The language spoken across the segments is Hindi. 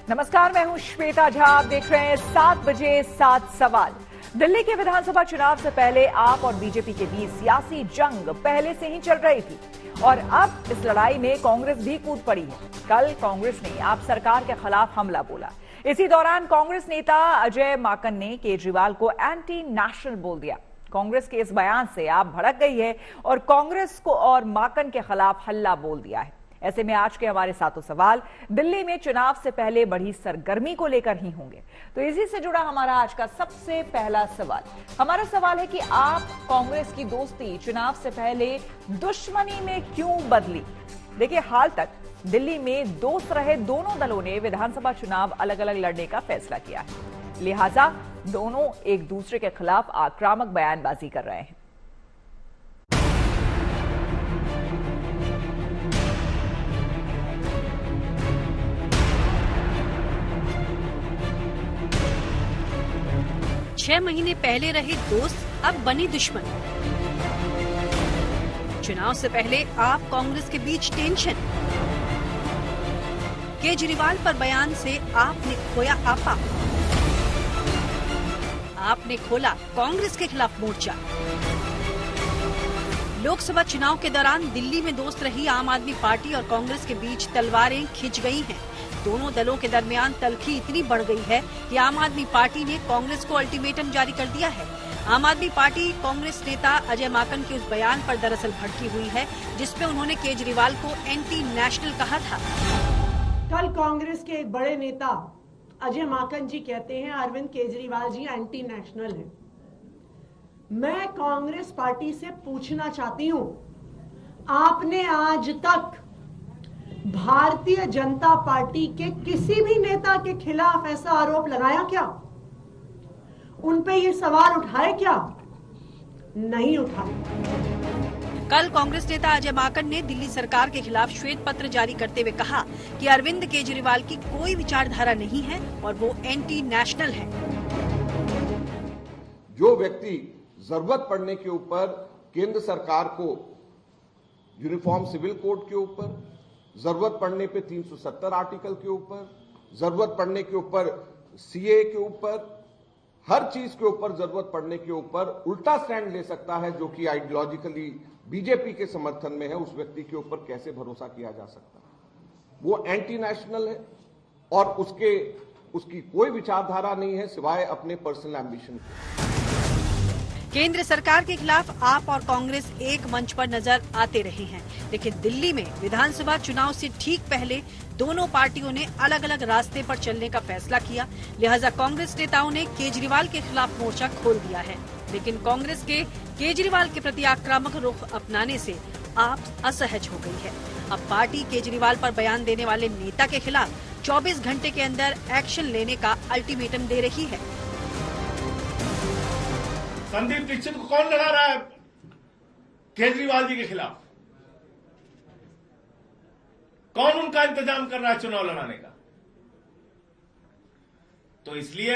नमस्कार, मैं हूं श्वेता झा। आप देख रहे हैं 7 बजे 7 सवाल। दिल्ली के विधानसभा चुनाव से पहले आप और बीजेपी के बीच सियासी जंग पहले से ही चल रही थी और अब इस लड़ाई में कांग्रेस भी कूद पड़ी है। कल कांग्रेस ने आप सरकार के खिलाफ हमला बोला। इसी दौरान कांग्रेस नेता अजय माकन ने केजरीवाल को एंटी नेशनल बोल दिया। कांग्रेस के इस बयान से आप भड़क गई है और कांग्रेस को और माकन के खिलाफ हल्ला बोल दिया है। ऐसे में आज के हमारे 7 सवाल दिल्ली में चुनाव से पहले बढ़ी सरगर्मी को लेकर ही होंगे। तो इसी से जुड़ा हमारा आज का सबसे पहला सवाल। हमारा सवाल है कि आप कांग्रेस की दोस्ती चुनाव से पहले दुश्मनी में क्यों बदली? देखिए, हाल तक दिल्ली में दोस्त रहे दोनों दलों ने विधानसभा चुनाव अलग अलग लड़ने का फैसला किया है, लिहाजा दोनों एक दूसरे के खिलाफ आक्रामक बयानबाजी कर रहे हैं। छह महीने पहले रहे दोस्त अब बने दुश्मन। चुनाव से पहले आप कांग्रेस के बीच टेंशन। केजरीवाल पर बयान से आपने खोया आपा। आपने खोला कांग्रेस के खिलाफ मोर्चा। लोकसभा चुनाव के दौरान दिल्ली में दोस्त रही आम आदमी पार्टी और कांग्रेस के बीच तलवारें खिंच गई हैं। दोनों दलों के दरमियान तल्खी इतनी बढ़ गई है कि आम आदमी पार्टी ने कांग्रेस को अल्टीमेटम जारी कर दिया है। आम आदमी पार्टी कांग्रेस नेता अजय माकन के उस बयान पर दरअसल भड़की हुई है जिसमें उन्होंने केजरीवाल को एंटी नेशनल कहा था। कल कांग्रेस के एक बड़े नेता अजय माकन जी कहते हैं अरविंद केजरीवाल जी एंटी नेशनल हैं। मैं कांग्रेस पार्टी से पूछना चाहती हूं, आपने आज तक भारतीय जनता पार्टी के किसी भी नेता के खिलाफ ऐसा आरोप लगाया क्या? उन पे ये सवाल उठाए क्या? नहीं उठाए। कल कांग्रेस नेता अजय माकन ने दिल्ली सरकार के खिलाफ श्वेत पत्र जारी करते हुए कहा कि अरविंद केजरीवाल की कोई विचारधारा नहीं है और वो एंटी नेशनल है। जो व्यक्ति जरूरत पड़ने के ऊपर केंद्र सरकार को यूनिफॉर्म सिविल कोड के ऊपर, जरूरत पड़ने पे 370 आर्टिकल के ऊपर, जरूरत पड़ने के ऊपर सीए के ऊपर, हर चीज के ऊपर जरूरत पड़ने के ऊपर उल्टा स्टैंड ले सकता है जो कि आइडियोलॉजिकली बीजेपी के समर्थन में है, उस व्यक्ति के ऊपर कैसे भरोसा किया जा सकता है? वो एंटी नेशनल है और उसकी कोई विचारधारा नहीं है सिवाय अपने पर्सनल एम्बिशन के। केंद्र सरकार के खिलाफ आप और कांग्रेस एक मंच पर नजर आते रहे हैं, लेकिन दिल्ली में विधानसभा चुनाव से ठीक पहले दोनों पार्टियों ने अलग अलग रास्ते पर चलने का फैसला किया। लिहाजा कांग्रेस नेताओं ने केजरीवाल के खिलाफ मोर्चा खोल दिया है, लेकिन कांग्रेस के केजरीवाल के प्रति आक्रामक रुख अपनाने से आप असहज हो गई है। अब पार्टी केजरीवाल पर बयान देने वाले नेता के खिलाफ 24 घंटे के अंदर एक्शन लेने का अल्टीमेटम दे रही है। संदीप दीक्षित को कौन लड़ा रहा है केजरीवाल जी के खिलाफ? कौन उनका इंतजाम कर रहा है चुनाव लड़ाने का? तो इसलिए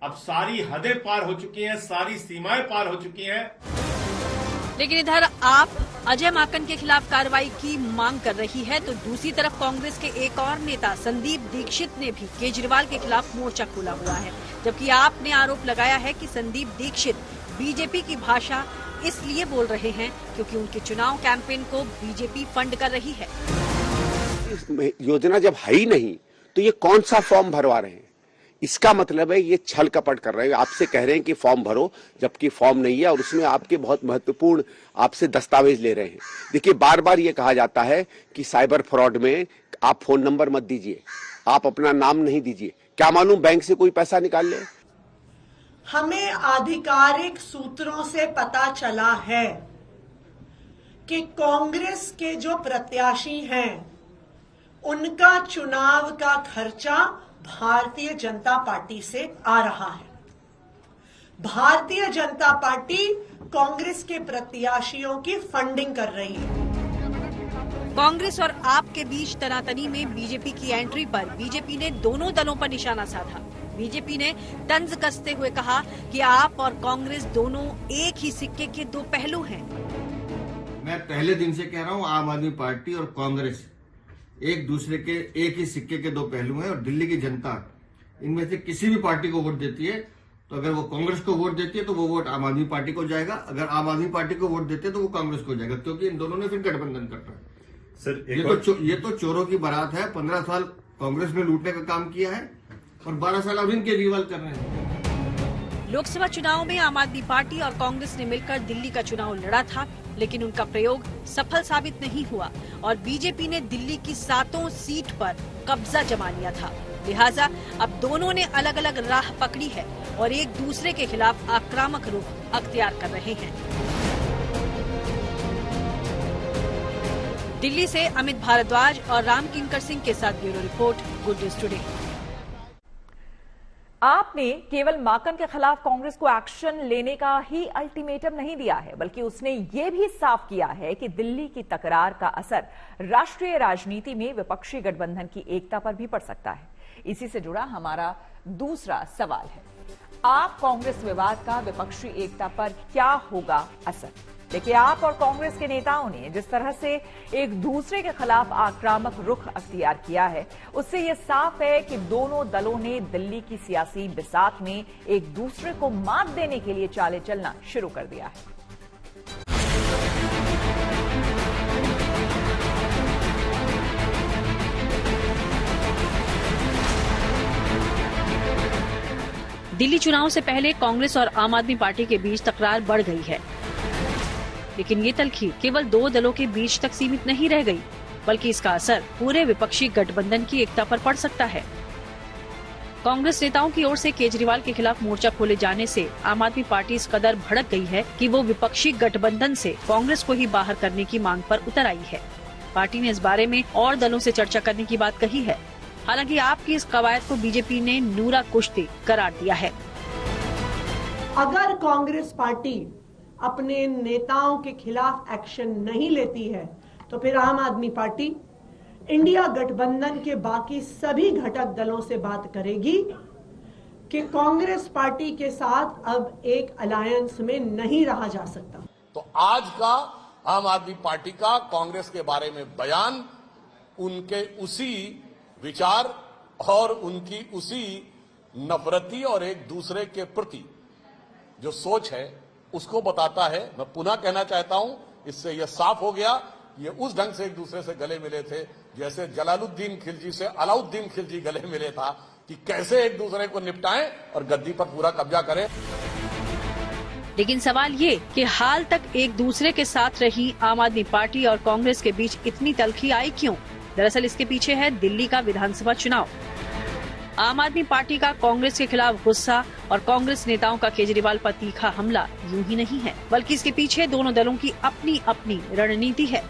अब सारी हदें पार हो चुकी हैं, सारी सीमाएं पार हो चुकी हैं। लेकिन इधर आप अजय माकन के खिलाफ कार्रवाई की मांग कर रही है तो दूसरी तरफ कांग्रेस के एक और नेता संदीप दीक्षित ने भी केजरीवाल के खिलाफ मोर्चा खोला हुआ है, जबकि आपने आरोप लगाया है कि संदीप दीक्षित बीजेपी की भाषा इसलिए बोल रहे हैं क्योंकि उनके चुनाव कैंपेन को बीजेपी फंड कर रही है। योजना जब है ही नहीं तो ये कौन सा फॉर्म भरवा रहे हैं? इसका मतलब है ये छल कपट कर रहे हैं। आपसे कह रहे हैं कि फॉर्म भरो जबकि फॉर्म नहीं है और उसमें आपके बहुत महत्वपूर्ण आपसे दस्तावेज ले रहे हैं। देखिए, बार बार ये कहा जाता है कि साइबर फ्रॉड में आप फोन नंबर मत दीजिए, आप अपना नाम नहीं दीजिए। क्या मालूम बैंक से कोई पैसा निकाल ले। हमें आधिकारिक सूत्रों से पता चला है कि कांग्रेस के जो प्रत्याशी हैं उनका चुनाव का खर्चा भारतीय जनता पार्टी से आ रहा है। भारतीय जनता पार्टी कांग्रेस के प्रत्याशियों की फंडिंग कर रही है। कांग्रेस और आप के बीच तनातनी में बीजेपी की एंट्री पर बीजेपी ने दोनों दलों पर निशाना साधा। बीजेपी ने तंज कसते हुए कहा कि आप और कांग्रेस दोनों एक ही सिक्के के दो पहलू हैं। मैं पहले दिन से कह रहा हूं, आम आदमी पार्टी और कांग्रेस एक दूसरे के एक ही सिक्के के दो पहलू हैं और दिल्ली की जनता इनमें से किसी भी पार्टी को वोट देती है तो अगर वो कांग्रेस को वोट देती है तो वो वोट आम आदमी पार्टी को जाएगा, अगर आम आदमी पार्टी को वोट देते हैं तो वो कांग्रेस को जाएगा, क्योंकि इन दोनों ने फिर गठबंधन करना है। सर ये तो चोरों की बारात है। 15 साल कांग्रेस में लूटने का काम किया है और 12 साल अरविंद केजरीवाल कर रहे हैं। लोकसभा चुनाव में आम आदमी पार्टी और कांग्रेस ने मिलकर दिल्ली का चुनाव लड़ा था, लेकिन उनका प्रयोग सफल साबित नहीं हुआ और बीजेपी ने दिल्ली की 7 सीट पर कब्जा जमा लिया था। लिहाजा अब दोनों ने अलग अलग राह पकड़ी है और एक दूसरे के खिलाफ आक्रामक रुख अख्तियार कर रहे हैं। दिल्ली से अमित भारद्वाज और राम किंकर सिंह के साथ bureau report, good news today. आपने केवल माकन के खिलाफ कांग्रेस को एक्शन लेने का ही अल्टीमेटम नहीं दिया है, बल्कि उसने ये भी साफ किया है कि दिल्ली की तकरार का असर राष्ट्रीय राजनीति में विपक्षी गठबंधन की एकता पर भी पड़ सकता है। इसी से जुड़ा हमारा दूसरा सवाल है, आप कांग्रेस विवाद का विपक्षी एकता पर क्या होगा असर? देखिए, आप और कांग्रेस के नेताओं ने जिस तरह से एक दूसरे के खिलाफ आक्रामक रुख अख्तियार किया है, उससे यह साफ है कि दोनों दलों ने दिल्ली की सियासी बिसात में एक दूसरे को मात देने के लिए चालें चलना शुरू कर दिया है। दिल्ली चुनाव से पहले कांग्रेस और आम आदमी पार्टी के बीच तकरार बढ़ गई है, लेकिन ये तल्खी केवल 2 दलों के बीच तक सीमित नहीं रह गई, बल्कि इसका असर पूरे विपक्षी गठबंधन की एकता पर पड़ सकता है। कांग्रेस नेताओं की ओर से केजरीवाल के खिलाफ मोर्चा खोले जाने से आम आदमी पार्टी इस कदर भड़क गई है कि वो विपक्षी गठबंधन से कांग्रेस को ही बाहर करने की मांग पर उतर आई है। पार्टी ने इस बारे में और दलों से चर्चा करने की बात कही है। हालांकि आपकी इस कवायद को बीजेपी ने नूरा कुश्ती करार दिया है। अगर कांग्रेस पार्टी अपने नेताओं के खिलाफ एक्शन नहीं लेती है तो फिर आम आदमी पार्टी इंडिया गठबंधन के बाकी सभी घटक दलों से बात करेगी कि कांग्रेस पार्टी के साथ अब एक अलायंस में नहीं रहा जा सकता। तो आज का आम आदमी पार्टी का कांग्रेस के बारे में बयान उनके उसी विचार और उनकी उसी नफरती और एक दूसरे के प्रति जो सोच है उसको बताता है। मैं पुनः कहना चाहता हूं, इससे यह साफ हो गया, ये उस ढंग से एक दूसरे से गले मिले थे जैसे जलालुद्दीन खिलजी से अलाउद्दीन खिलजी गले मिले था कि कैसे एक दूसरे को निपटाएं और गद्दी पर पूरा कब्जा करें। लेकिन सवाल ये कि हाल तक एक दूसरे के साथ रही आम आदमी पार्टी और कांग्रेस के बीच इतनी तल्खी आई क्यों? दरअसल इसके पीछे है दिल्ली का विधानसभा चुनाव। आम आदमी पार्टी का कांग्रेस के खिलाफ गुस्सा और कांग्रेस नेताओं का केजरीवाल पर तीखा हमला यूं ही नहीं है, बल्कि इसके पीछे दोनों दलों की अपनी अपनी रणनीति है।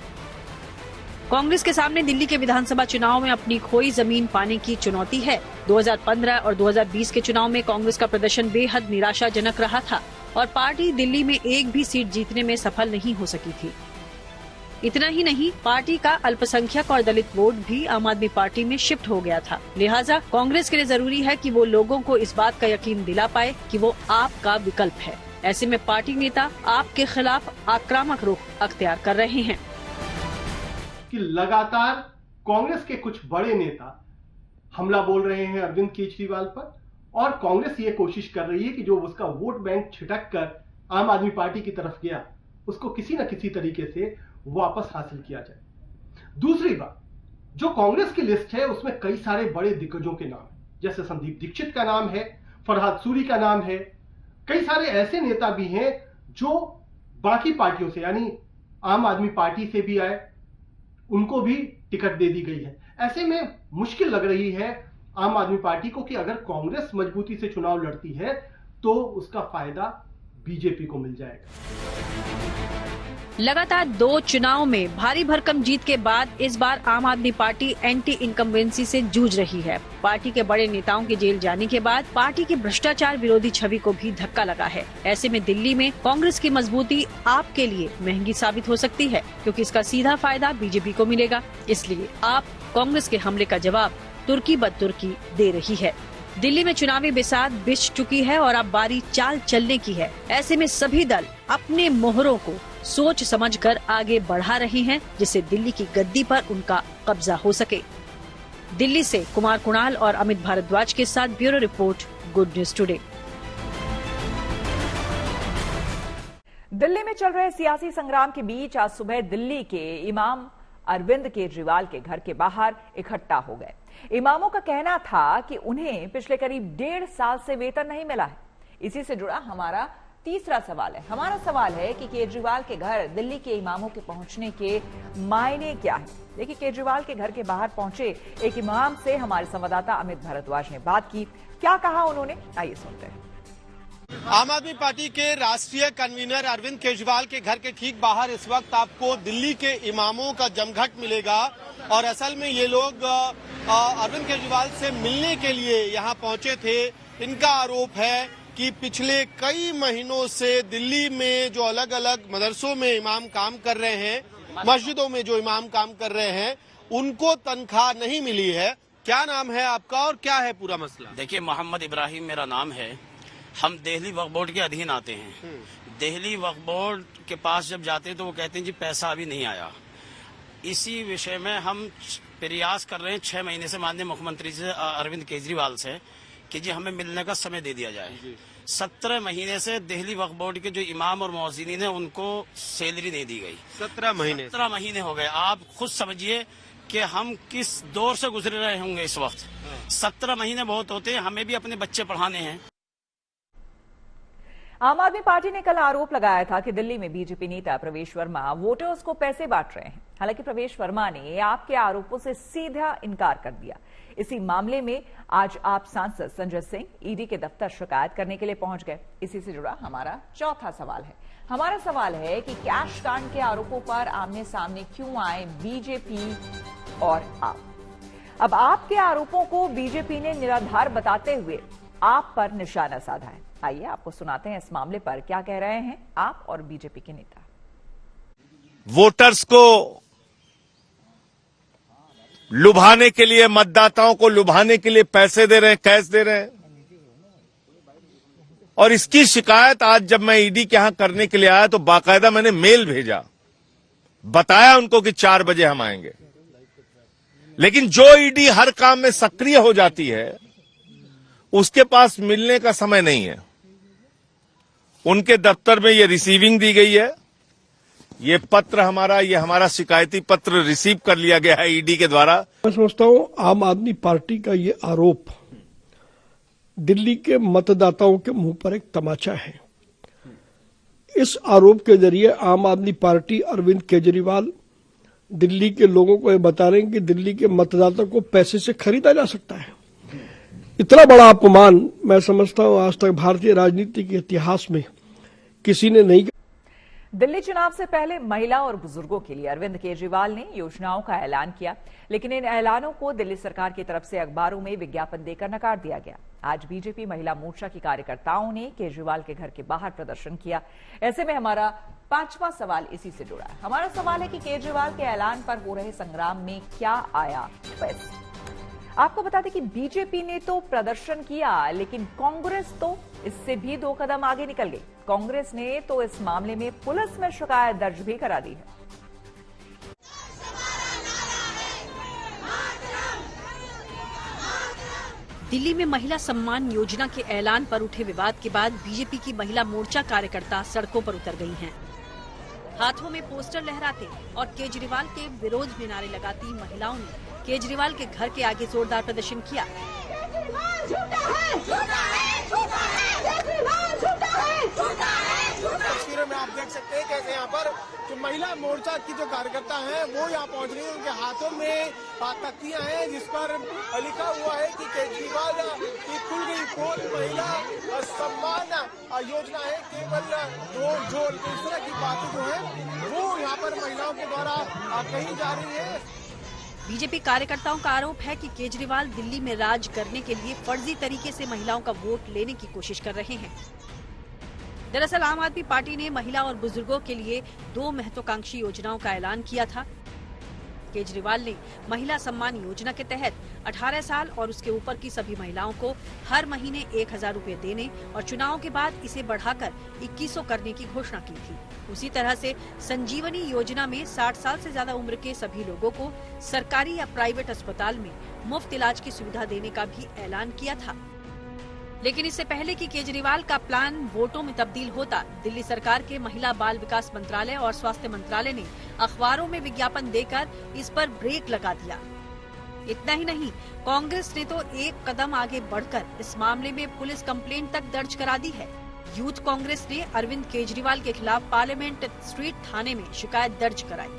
कांग्रेस के सामने दिल्ली के विधानसभा चुनाव में अपनी खोई जमीन पाने की चुनौती है। 2015 और 2020 के चुनाव में कांग्रेस का प्रदर्शन बेहद निराशाजनक रहा था और पार्टी दिल्ली में एक भी सीट जीतने में सफल नहीं हो सकी थी। इतना ही नहीं, पार्टी का अल्पसंख्यक और दलित वोट भी आम आदमी पार्टी में शिफ्ट हो गया था। लिहाजा कांग्रेस के लिए जरूरी है कि वो लोगों को इस बात का यकीन दिला पाए कि वो आप का विकल्प है। ऐसे में पार्टी नेता आपके खिलाफ आक्रामक रुख अख्तियार कर रहे हैं कि लगातार कांग्रेस के कुछ बड़े नेता हमला बोल रहे हैं अरविंद केजरीवाल पर और कांग्रेस ये कोशिश कर रही है कि जो उसका वोट बैंक छिटक कर आम आदमी पार्टी की तरफ गया उसको किसी न किसी तरीके से वापस हासिल किया जाए। दूसरी बात, जो कांग्रेस की लिस्ट है उसमें कई सारे बड़े दिग्गजों के नाम है, जैसे संदीप दीक्षित का नाम है, फरहाद सूरी का नाम है, कई सारे ऐसे नेता भी हैं जो बाकी पार्टियों से यानी आम आदमी पार्टी से भी आए, उनको भी टिकट दे दी गई है। ऐसे में मुश्किल लग रही है आम आदमी पार्टी को कि अगर कांग्रेस मजबूती से चुनाव लड़ती है तो उसका फायदा बीजेपी को मिल जाएगा। लगातार 2 चुनाव में भारी भरकम जीत के बाद इस बार आम आदमी पार्टी एंटी इनकम्बेंसी से जूझ रही है। पार्टी के बड़े नेताओं के जेल जाने के बाद पार्टी की भ्रष्टाचार विरोधी छवि को भी धक्का लगा है। ऐसे में दिल्ली में कांग्रेस की मजबूती आपके लिए महंगी साबित हो सकती है, क्योंकि इसका सीधा फायदा बीजेपी को मिलेगा। इसलिए आप कांग्रेस के हमले का जवाब तुर्की ब तुर्की दे रही है। दिल्ली में चुनावी बिसात बिछ चुकी है और अब बारी चाल चलने की है। ऐसे में सभी दल अपने मोहरों को सोच समझकर आगे बढ़ा रहे हैं, जिससे दिल्ली की गद्दी पर उनका कब्जा हो सके। दिल्ली से कुमार कुणाल और अमित भारद्वाज के साथ bureau report, good news today. Delhi में चल रहे सियासी संग्राम के बीच आज सुबह दिल्ली के इमाम अरविंद केजरीवाल के घर के बाहर इकट्ठा हो गए। इमामों का कहना था कि उन्हें पिछले करीब 1.5 साल से वेतन नहीं मिला है। इसी से जुड़ा हमारा तीसरा सवाल है। हमारा सवाल है कि केजरीवाल के घर दिल्ली के इमामों के पहुंचने के मायने क्या है। देखिए, केजरीवाल के घर के बाहर पहुंचे एक इमाम से हमारे संवाददाता अमित भारद्वाज ने बात की। क्या कहा उन्होंने, आइए सुनते हैं। आम आदमी पार्टी के राष्ट्रीय कन्वीनर अरविंद केजरीवाल के घर के ठीक बाहर इस वक्त आपको दिल्ली के इमामों का जमघट मिलेगा और असल में ये लोग अरविंद केजरीवाल से मिलने के लिए यहाँ पहुंचे थे। इनका आरोप है कि पिछले कई महीनों से दिल्ली में जो अलग अलग मदरसों में इमाम काम कर रहे हैं, मस्जिदों में जो इमाम काम कर रहे हैं, उनको तनख्वाह नहीं मिली है। क्या नाम है आपका और क्या है पूरा मसला? देखिए, मोहम्मद इब्राहिम मेरा नाम है। हम दिल्ली वक्फ बोर्ड के अधीन आते हैं। दिल्ली वक्फ बोर्ड के पास जब जाते हैं तो वो कहते हैं जी पैसा अभी नहीं आया। इसी विषय में हम प्रयास कर रहे हैं 6 महीने से माननीय मुख्यमंत्री से अरविंद केजरीवाल से कि जी हमें मिलने का समय दे दिया जाए। 17 महीने से दिल्ली वक्फ बोर्ड के जो इमाम और मुअज्जिनीन हैं उनको सैलरी नहीं दी गई। 17 महीने हो गए। आप खुद समझिए कि हम किस दौर से गुजर रहे होंगे इस वक्त। 17 महीने बहुत होते हैं, हमें भी अपने बच्चे पढ़ाने हैं। आम आदमी पार्टी ने कल आरोप लगाया था कि दिल्ली में बीजेपी नेता प्रवेश वर्मा वोटर्स को पैसे बांट रहे हैं। हालांकि प्रवेश वर्मा ने आपके आरोपों से सीधा इनकार कर दिया। इसी मामले में आज आप सांसद संजय सिंह ईडी के दफ्तर शिकायत करने के लिए पहुंच गए। इसी से जुड़ा हमारा चौथा सवाल है। हमारा सवाल है कि कैश कांड के आरोपों पर आमने सामने क्यों आए बीजेपी और आप। अब आपके आरोपों को बीजेपी ने निराधार बताते हुए आप पर निशाना साधा है। आइए आपको सुनाते हैं इस मामले पर क्या कह रहे हैं आप और बीजेपी के नेता। वोटर्स को लुभाने के लिए, मतदाताओं को लुभाने के लिए पैसे दे रहे हैं, कैश दे रहे हैं। और इसकी शिकायत आज जब मैं ईडी के यहां करने के लिए आया तो बाकायदा मैंने मेल भेजा, बताया उनको कि 4 बजे हम आएंगे। लेकिन जो ईडी हर काम में सक्रिय हो जाती है उसके पास मिलने का समय नहीं है। उनके दफ्तर में ये रिसीविंग दी गई है। ये पत्र हमारा शिकायती पत्र रिसीव कर लिया गया है ईडी के द्वारा। मैं समझता हूं आम आदमी पार्टी का ये आरोप दिल्ली के मतदाताओं के मुंह पर एक तमाचा है। इस आरोप के जरिए आम आदमी पार्टी अरविंद केजरीवाल दिल्ली के लोगों को ये बता रहे हैं कि दिल्ली के मतदाता को पैसे से खरीदा जा सकता है। इतना बड़ा अपमान मैं समझता हूं आज तक भारतीय राजनीति के इतिहास में किसी ने नहीं। दिल्ली चुनाव से पहले महिला और बुजुर्गों के लिए अरविंद केजरीवाल ने योजनाओं का ऐलान किया, लेकिन इन ऐलानों को दिल्ली सरकार की तरफ से अखबारों में विज्ञापन देकर नकार दिया गया। आज बीजेपी महिला मोर्चा की कार्यकर्ताओं ने केजरीवाल के घर के बाहर प्रदर्शन किया। ऐसे में हमारा 5वां सवाल इसी से जुड़ा है। हमारा सवाल है कि केजरीवाल के ऐलान पर हो रहे संग्राम में क्या आया ट्विस्ट। आपको बता दें कि बीजेपी ने तो प्रदर्शन किया, लेकिन कांग्रेस तो इससे भी 2 कदम आगे निकल गई। कांग्रेस ने तो इस मामले में पुलिस में शिकायत दर्ज भी करा दी है। दिल्ली में महिला सम्मान योजना के ऐलान पर उठे विवाद के बाद बीजेपी की महिला मोर्चा कार्यकर्ता सड़कों पर उतर गई हैं। हाथों में पोस्टर लहराते और केजरीवाल के विरोध में नारे लगाती महिलाओं ने केजरीवाल के घर के आगे जोरदार प्रदर्शन किया। तस्वीरों में आप देख सकते हैं कैसे यहाँ पर जो महिला मोर्चा की जो कार्यकर्ता हैं वो यहाँ पहुँच रही है। उनके हाथों में तख्तियां हैं जिस पर लिखा हुआ है कि केजरीवाल की खुल गई पोल महिला सम्मान योजना है, केवल रोड जोड़। तो इस तरह की बातें जो है वो यहाँ पर महिलाओं के द्वारा कही जा रही है। बीजेपी कार्यकर्ताओं का आरोप है कि केजरीवाल दिल्ली में राज करने के लिए फर्जी तरीके से महिलाओं का वोट लेने की कोशिश कर रहे हैं। दरअसल आम आदमी पार्टी ने महिला और बुजुर्गों के लिए 2 महत्वाकांक्षी योजनाओं का ऐलान किया था। केजरीवाल ने महिला सम्मान योजना के तहत 18 साल और उसके ऊपर की सभी महिलाओं को हर महीने 1000 रुपए देने और चुनाव के बाद इसे बढ़ाकर 2100 करने की घोषणा की थी। उसी तरह से संजीवनी योजना में 60 साल से ज्यादा उम्र के सभी लोगों को सरकारी या प्राइवेट अस्पताल में मुफ्त इलाज की सुविधा देने का भी ऐलान किया था। लेकिन इससे पहले कि केजरीवाल का प्लान वोटों में तब्दील होता, दिल्ली सरकार के महिला बाल विकास मंत्रालय और स्वास्थ्य मंत्रालय ने अखबारों में विज्ञापन देकर इस पर ब्रेक लगा दिया। इतना ही नहीं, कांग्रेस ने तो एक कदम आगे बढ़कर इस मामले में पुलिस कंप्लेंट तक दर्ज करा दी है। यूथ कांग्रेस ने अरविंद केजरीवाल के खिलाफ पार्लियामेंट स्ट्रीट थाने में शिकायत दर्ज कराई।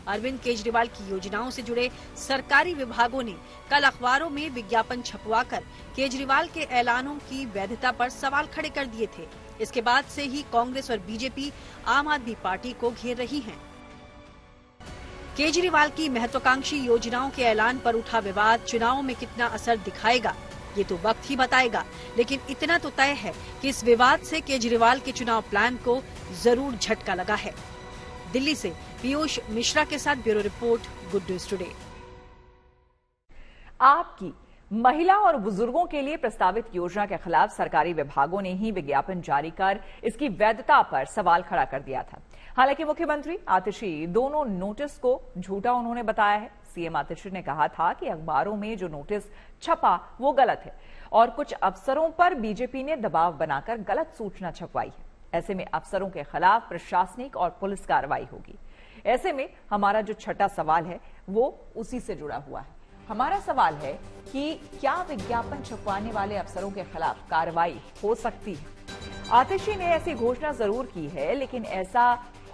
अरविंद केजरीवाल की योजनाओं से जुड़े सरकारी विभागों ने कल अखबारों में विज्ञापन छपवाकर केजरीवाल के ऐलानों की वैधता पर सवाल खड़े कर दिए थे। इसके बाद से ही कांग्रेस और बीजेपी आम आदमी पार्टी को घेर रही हैं। केजरीवाल की महत्वाकांक्षी योजनाओं के ऐलान पर उठा विवाद चुनाव में कितना असर दिखाएगा, ये तो वक्त ही बताएगा। लेकिन इतना तो तय है कि इस विवाद से केजरीवाल के चुनाव प्लान को जरूर झटका लगा है। दिल्ली से पीयूष मिश्रा के साथ bureau report, good news today. आपकी महिला और बुजुर्गों के लिए प्रस्तावित योजना के खिलाफ सरकारी विभागों ने ही विज्ञापन जारी कर इसकी वैधता पर सवाल खड़ा कर दिया था। हालांकि मुख्यमंत्री आतिशी दोनों नोटिस को झूठा उन्होंने बताया है। सीएम आतिशी ने कहा था कि अखबारों में जो नोटिस छपा वो गलत है और कुछ अफसरों पर बीजेपी ने दबाव बनाकर गलत सूचना छपवाई है। ऐसे में अफसरों के खिलाफ प्रशासनिक और पुलिस कार्रवाई होगी। ऐसे में हमारा जो छठा सवाल है वो उसी से जुड़ा हुआ है। हमारा सवाल है कि क्या विज्ञापन छपवाने वाले अफसरों के खिलाफ कार्रवाई हो सकती है? आतिशी ने ऐसी घोषणा जरूर की है, लेकिन ऐसा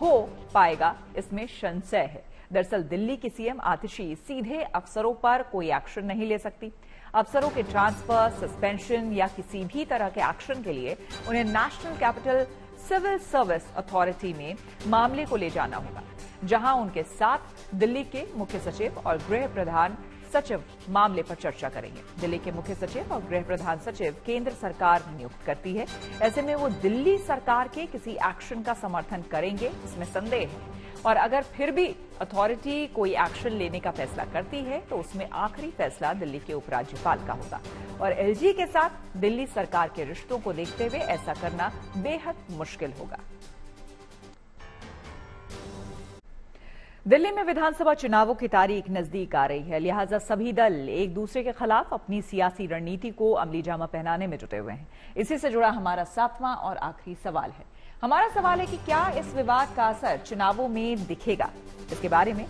हो पाएगा इसमें संशय है। दरअसल दिल्ली की सीएम आतिशी सीधे अफसरों पर कोई एक्शन नहीं ले सकती। अफसरों के ट्रांसफर, सस्पेंशन या किसी भी तरह के एक्शन के लिए उन्हें national capital civil service authority में मामले को ले जाना होगा, जहां उनके साथ दिल्ली के मुख्य सचिव और गृह प्रधान सचिव मामले पर चर्चा करेंगे। दिल्ली के मुख्य सचिव और गृह प्रधान सचिव केंद्र सरकार नियुक्त करती है। ऐसे में वो दिल्ली सरकार के किसी एक्शन का समर्थन करेंगे, इसमें संदेह है। और अगर फिर भी अथॉरिटी कोई एक्शन लेने का फैसला करती है तो उसमें आखिरी फैसला दिल्ली के उपराज्यपाल का होगा। और एलजी के साथ दिल्ली सरकार के रिश्तों को देखते हुए ऐसा करना बेहद मुश्किल होगा। दिल्ली में विधानसभा चुनावों की तारीख नजदीक आ रही है, लिहाजा सभी दल एक दूसरे के खिलाफ अपनी सियासी रणनीति को अमली जामा पहनाने में जुटे हुए हैं। इसी से जुड़ा हमारा 7वां और आखिरी सवाल है। हमारा सवाल है कि क्या इस विवाद का असर चुनावों में दिखेगा? इसके बारे में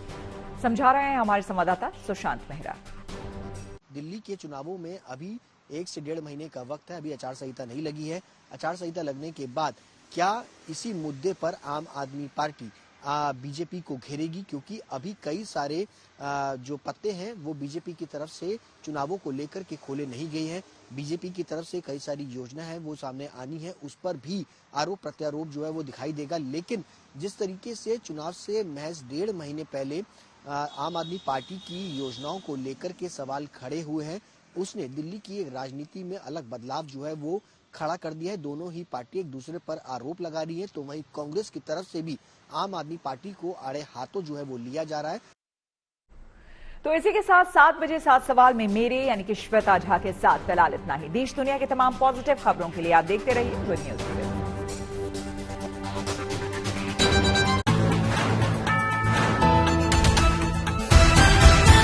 समझा रहे हैं हमारे संवाददाता सुशांत मेहरा। दिल्ली के चुनावों में अभी 1 से 1.5 महीने का वक्त है। अभी आचार संहिता नहीं लगी है। आचार संहिता लगने के बाद क्या इसी मुद्दे पर आम आदमी पार्टी बीजेपी को घेरेगी? क्योंकि अभी कई सारे जो पत्ते हैं वो बीजेपी की तरफ से चुनावों को लेकर के खोले नहीं गए हैं। बीजेपी की तरफ से कई सारी योजना है वो सामने आनी है, उस पर भी आरोप प्रत्यारोप जो है वो दिखाई देगा। लेकिन जिस तरीके से चुनाव से महज 1.5 महीने पहले आम आदमी पार्टी की योजनाओं को लेकर के सवाल खड़े हुए हैं, उसने दिल्ली की राजनीति में अलग बदलाव जो है वो खड़ा कर दिया है। दोनों ही पार्टी एक दूसरे पर आरोप लगा रही है। तो वहीं कांग्रेस की तरफ से भी आम आदमी पार्टी को आड़े हाथों जो है वो लिया जा रहा है। तो इसी के साथ 7 बजे 7 सवाल में मेरे यानी कि श्वेता झा के साथ फिलहाल इतना ही। देश दुनिया के तमाम पॉजिटिव खबरों के लिए आप देखते रहिए गुड न्यूज टुडे।